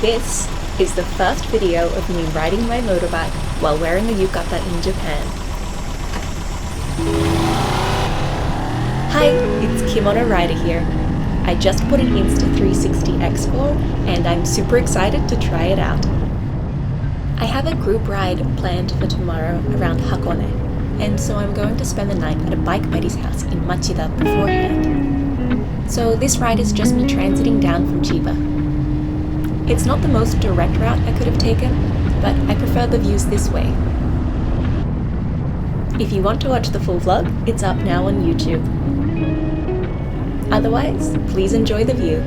This is the first video of me riding my motorbike while wearing a yukata in Japan. Hi, it's Kimono Rider here. I just put an Insta360 X4 and I'm super excited to try it out. I have a group ride planned for tomorrow around Hakone, and so I'm going to spend the night at a bike buddy's house in Machida beforehand. So this ride is just me transiting down from Chiba. It's not the most direct route I could have taken, but I prefer the views this way. If you want to watch the full vlog, it's up now on YouTube. Otherwise, please enjoy the view.